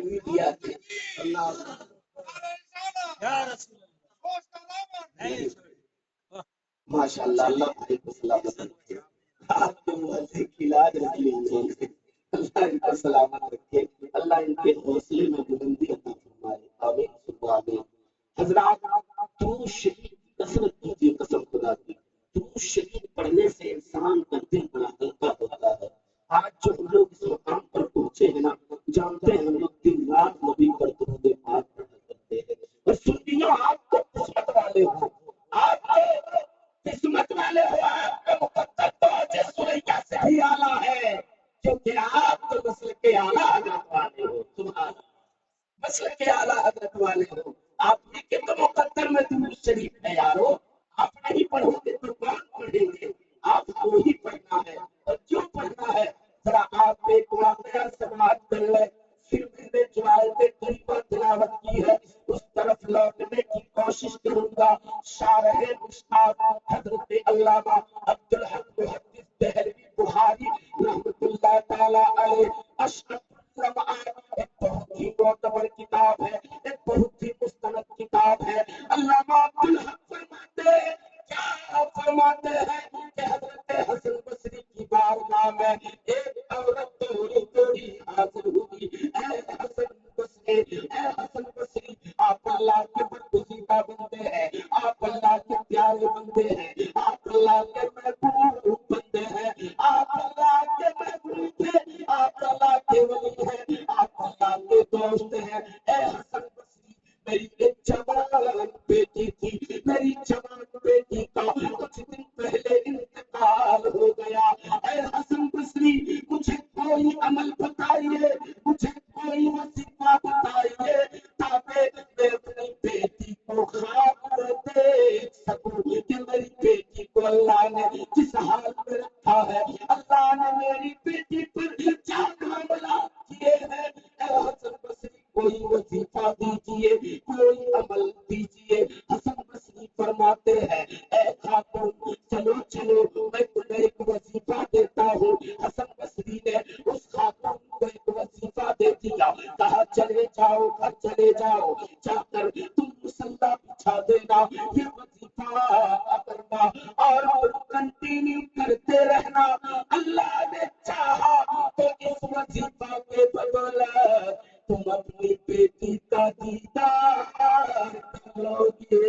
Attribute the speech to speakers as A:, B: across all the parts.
A: Media کے اللہ ماشاء اللہ اللہ بھائی کو سلامت رکھے، آپ کے محلے کی علاج رکھ لیجیے، اللہ ان کو سلامت رکھے، اللہ ان کے حوصلے میں بلندی عطا فرمائے، آمین ثم آمین۔ حضرات درود شریف کی کثرت کیجیے، قسم خدا کی درود شریف پڑھنے سے انسان کا دل بڑا ہلکا ہوتا ہے۔ آج جو ہم لوگ اس مقام پر پہنچے ہیں نا، جانتے ہیں ہم لوگ دن رات نبی پر درود پاک پڑھا کرتے ہیں، اور سنیوں آپ کو قسمت والے ہو، آپ کو قسمت والے ہو، آپ کا مقدر تو اجے سوریا سے بھی اعلیٰ ہے، کیونکہ آپ تو نسل کے اعلیٰ حضرت والے ہو، سبحان اللہ، نسل کے اعلیٰ حضرت والے ہو۔ آپ ہی کے تو مقدر میں درود شریف ہے یارو، آپ نہیں پڑھو گے تو کون پڑھیں گے؟ آپ کو ہی پڑھنا ہے، اور کیوں پڑھنا ہے ذرا آپ ایک واقعہ سماعت کر لیں، پھر میں نے جو آیت کریمہ تلاوت کی ہے اس طرف لوٹنے کی کوشش کروں گا۔ شارح مشتاق حضرت علامہ عبدالحق محدث دہلوی بخاری رحمۃ اللہ تعالی علیہ اشرف الجماعت، ایک بہت ہی معتبر کتاب ہے، ایک بہت ہی مستند کتاب ہے۔ علامہ عبدالحق فرماتے ہیں، کیا فرماتے ہیں کہ حضرت حسن بصری کی بارگاہ میں ایک عورت دوڑی دوڑی حاضر ہوئی، اے حسن بصری، اے حسن بصری، آپ اللہ کے برگزیدہ بندے ہیں، آپ اللہ کے پیارے بندے ہیں، آپ اللہ کے محبوب بندے ہیں، آپ اللہ کے محبوب ہیں، آپ اللہ کے ولی ہیں، آپ اللہ کے دوست ہیں، اے حسن بصری، میری ایک جوان بیٹی تھی، میری جوان بیٹی کا کچھ دن پہلے انتقال ہو گیا، اے حسن بصری مجھے کوئی عمل بتائیے، مجھے کوئی وظیفہ بتائیے تاکہ میں اپنی بیٹی کو خواب میں دیکھ سکوں کہ میری بیٹی کو اللہ نے جس حال میں رکھا ہے، اللہ نے میری بیٹی پر کیا معاملات کیے ہیں، اے حسن بصری کوئی وظیفہ دیجیے، کوئی عمل دیجیے۔ حسن بصری فرماتے ہیں، اے خاتون چلو چلو میں تمہیں ایک وظیفہ دیتا ہوں۔ حسن بصری نے اس خاتون کو ایک وظیفہ دے دیا، کہا چلے جاؤ گھر چلے جاؤ، جا کر تم مصلی بچھا دینا، یہ وظیفہ کرنا اور کنٹینیو کرتے رہنا، اللہ نے چاہا تو اس وظیفہ کے بدلے تم اپنی بیٹی کا دیدار کرو گے۔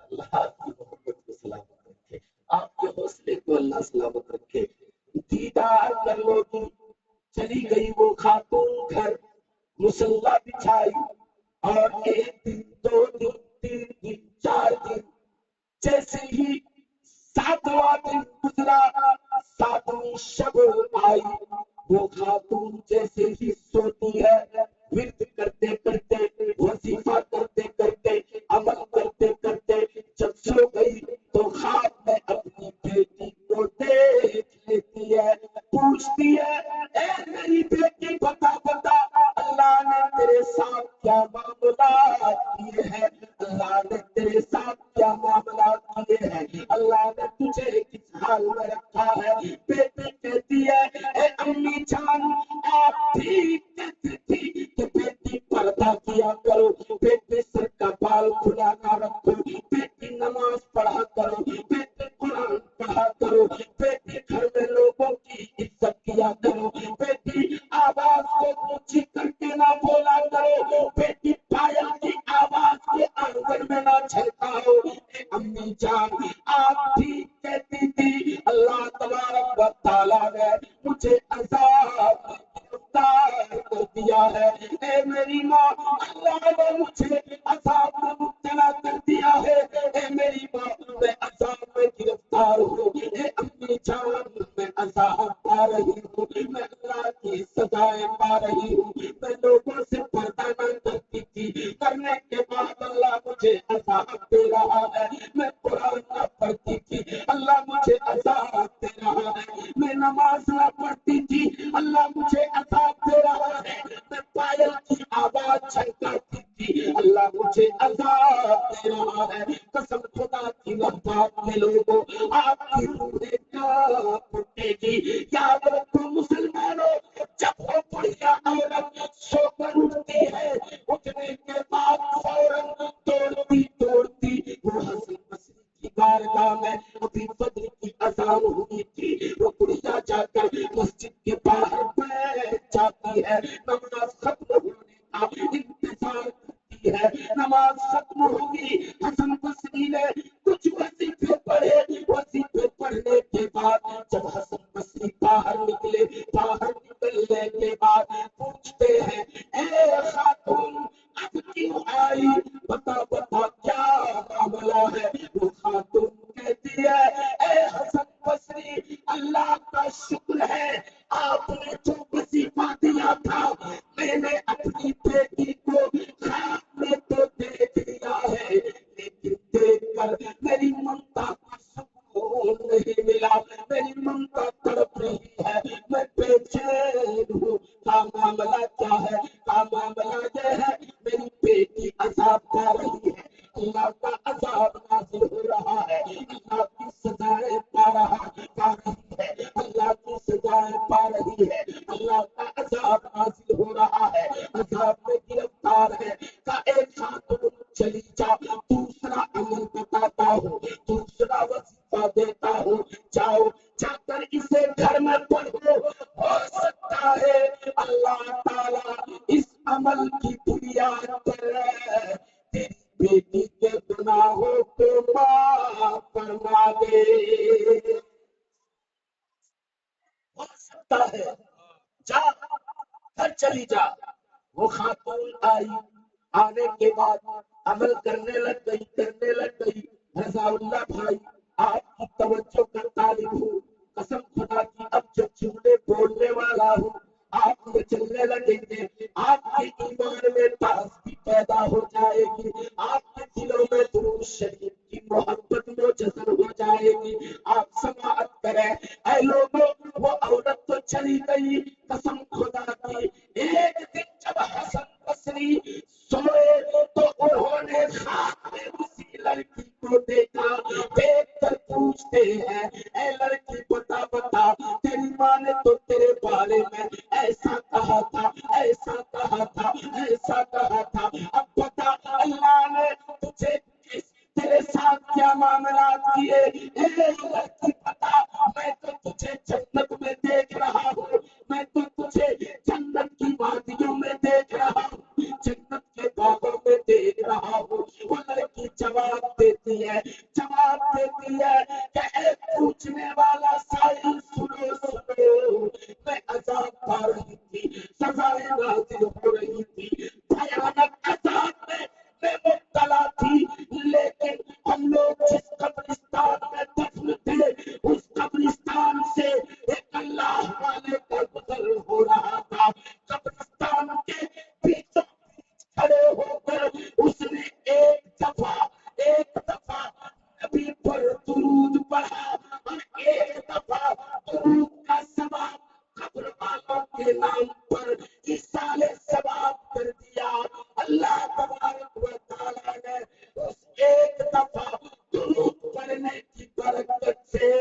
A: اللہ آپ کی محبت کو سلامت رکھے، آپ کے حوصلے کو اللہ سلامت رکھے، دیدار کر لو گی۔ چلی گئی وہ خاتون گھر، مصلی بچھائی، اور ایک دن دو دن تین دن چار دن، جیسے ہی ساتواں دن گزرا، ساتویں شب آئی، وہ خاتون جیسے ہی سوتی ہے، ورد کرتے کرتے، وظیفہ کرتے کرتے، عمل کرتے کرتے جب سو گئی تو خواب میں اپنی بیٹی کو دیکھ لیتی ہے، پوچھتی ہے، اے میری بیٹی بتا بتا اللہ نے تیرے ساتھ کیا معاملات کیے ہیں، اللہ نے تیرے ساتھ کیا معاملات کیے ہیں، اللہ نے تجھے کس حال میں رکھا ہے؟ بیٹی کہتی ہے، اے امی جان آپ بھی کہتی تھی کہ بیٹی پردہ کیا کرو، بیٹی سر کا بال کھلا نہ رکھو، بیٹی نماز پڑھا کرو، بیٹی قرآن پڑھا کرو، بیٹی گھر میں لوگوں کی عزت کیا کرو، بیٹی آواز کو اونچی کر کے نہ بولا کرو، بیٹی پایا کی آواز کے آنگن میں نہ چھڑکاؤ۔ اے امی جان آپ بھی کہتی تھی اللہ تبارک و تعالیٰ نے مجھے عذاب گرفتار کر دیا ہے، اے میری ماں اللہ نے مجھے عذاب میں مبتلا کر دیا ہے، اے میری ماں میں عذاب میں گرفتار ہوں، اے امی جان میں عذاب پا رہی ہوں، میں اللہ کی سزائیں پا رہی ہوں، میں لوگوں سے پردہ نہ کرتی تھی، کرنے کے بعد اللہ مجھے عذاب دے رہا ہے، میں قرآن نہ پڑھتی تھی اللہ مجھے عذاب دے رہا ہے، میں نماز نہ پڑھتی تھی اللہ مجھے عذاب دے رہا ہے، میں پائل کی آواز چھنکاتی تھی اللہ مجھے عذاب دے رہا ہے، قسم خدا کی وحدت میں لوگوں آپ کی روحیں کیا پھٹے گی۔ یاد رکھو مسلمانوں، جب وہ بڑھیا عورت سو کر اٹھتی ہے، اٹھنے کے بعد فوراً دوڑتی وہ حسن بصری کی بارگاہ میں، ابھی فجر کی اذان ہوئی تھی، وہ بڑھیا جا کر مسجد کے باہر بیٹھ جاتی ہے، نماز ختم ہونے کا انتظار کرتی ہے۔ نماز ختم ہوگی، حسن بصری نے کچھ وظیفے پڑھے، وظیفے پڑھنے کے بعد جب حسن بصری باہر نکلنے کے بعد پوچھتے ہیں اے خاتون اب کیوں آئی، بتا کیا معاملہ ہے۔ وہ خاتون کہتی ہے اے حسن بصری، اللہ کا شکر ہے آپ نے جو وظیفہ دیا تھا میں نے اپنی بیٹی کو خواب میں تو دیکھ لیا ہے، لیکن دیکھ کر میری ممتا کو سکون نہیں ملا، میری ممتا تڑپ رہی ہے، میں بے چین ہوں۔ کا معاملہ کیا ہے؟ کا معاملہ یہ ہے میری بیٹی عذاب پا رہی ہے، اللہ کا عذاب نازل ہو رہا ہے، اللہ کی سزائیں پا رہی ہے، اللہ کی سزائیں پا رہی ہے، اللہ کا عذاب نازل ہو رہا ہے، عذاب میں گرفتار ہے۔ کا ایک خاتون چلی جا، دوسرا عمل بتاتا ہوں، دوسرا وظیفہ دیتا ہوں، جاؤ جا کر اسے گھر میں پڑھو، ہو سکتا ہے اللہ تعالیٰ اس عمل کی بنیاد پر تیری بیٹی کے گناہوں کو معاف فرما دے۔ ہو سکتا ہے، جا گھر چلی جا۔ وہ خاتون آئی، آنے کے بعد عمل کرنے لگ گئی۔ رضا اللہ بھائی آپ کی توجہ کا طالب ہوں، قسم خدا کی اب جب جملے بولنے والا ہوں آپ میں چلنے لگیں گے، آپ کے ایمان میں تازگی پیدا ہو جائے گی، آپ کے دلوں میں درود شریف کی محبت مجسر ہو جائے گی۔ آپ سماعت کریں اے لوگوں، وہ عورت تو چلی گئی، قسم خدا کی ایک دن جب حسن بصری سوئے تو انہوں نے خواب میں اسی لڑکی کو دیکھا، دیکھ کر پوچھتے ہیں اے لڑکی بتا تیری ماں نے تو تیرے بارے میں ایسا کہا تھا، ایسا کہا تھا، ایسا کہا تھا، اب بتا اللہ نے تجھے تیرے ساتھ کیا معاملات کیے۔ اے لڑکی بتا، میں تو تجھے جنت میں دیکھ رہا ہوں، میں تو تجھے جنت کی وادیوں میں دیکھ رہا ہوں، جنت کے باغوں میں دیکھ رہا ہوں۔ وہ لڑکی جواب دیتی ہے کہ اے پوچھنے والا سائل سنو، میں عذاب پا رہی تھی، سزائیں نازل ہو رہی تھی، بھیانک عذاب میں مبتلا تھی، لیکن ہم لوگ جس قبرستان میں دفن تھے اس قبرستان سے ایک اللہ والے کا گزر ہو رہا تھا، قبرستان کے بیچوں بیچ کھڑے ہو کر اس نے ایک دفعہ نبی پر درود پڑھا اور ایک دفعہ درود کا ثواب قبر والوں کے نام پر ایصال ثواب کر دیا۔ اللہ تبارک و تعالیٰ نے اس ایک دفعہ درود پڑھنے کی برکت سے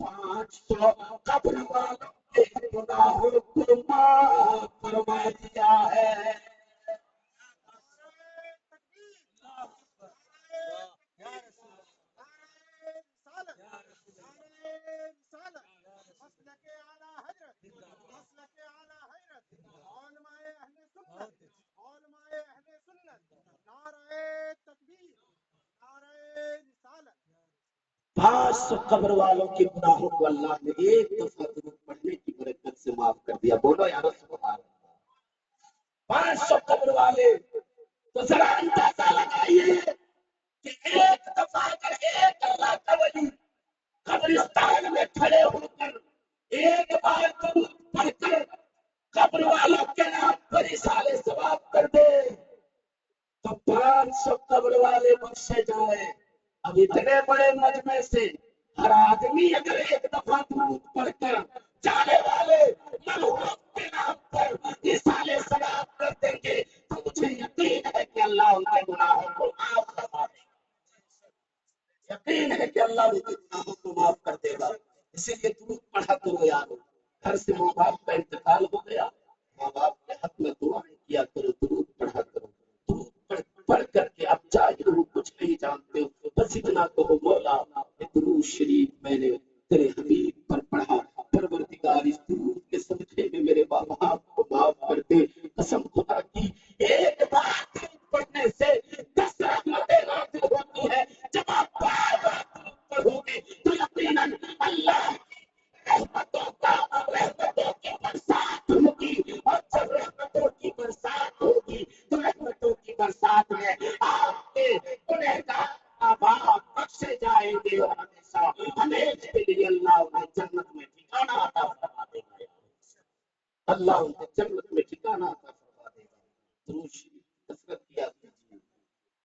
A: 500 قبر والوں کے گناہوں کو معاف فرما دیا ہے۔ پانچ سو قبر والوں کے گناہوں کو اللہ نے ایک دفعہ درود پڑھنے کی برکت سے معاف کر دیا۔ بولو یا رسول اللہ، 500 قبر والے، تو ذرا اندازہ لگائیے کہ ایک دفعہ اگر ایک اللہ کا ولی قبرستان میں کھڑے ہو کر ایک بار درود پڑھ کر قبر والوں کے نام پر ایصال ثواب کر دے تو 500 قبر والے بخشے جائیں۔ اب اتنے بڑے مجمع سے ہر آدمی اگر ایک دفعہ درود پڑھ کر جانے والے مرحوم کے نام پر ایصال ثواب کر دیں گے تو مجھے یقین ہے کہ اللہ ان کے اسی لیے درود پڑھا کرو یارو. گھر سے ماں باپ کا انتقال ہو گیا، ماں باپ کے حق میں دعائیں کیا کرو، درود پڑھا کرو. درود پڑھ کر کے اب چاہے وہ کچھ نہیں جانتے ہو بس اتنا کہو مولا یہ درود شریف میں نے تیرے حبیب پر پڑھا، پروردگار اس درود کے صدقے میں میرے باپ کو معاف کر دے. قسم خدا کی ایک بار درود پڑھنے سے 10 رحمتیں نازل ہوتی ہے. جب آپ بار بار درود پڑھو گے تو یقیناً اللہ رحمتوں کی برسات ہوگی، اور جب رحمتوں کی برسات ہوگی تو رحمتوں کی برسات میں آپ کے گنہگار باپ بخشے جائیں گے، اور ہمیشہ ہمیشہ کے لیے اللہ انہیں جنت میں ٹھکانہ عطا فرما دے گا. اللہ انہیں جنت میں ٹھکانہ عطا فرما دے گا. درود شریف کثرت کیا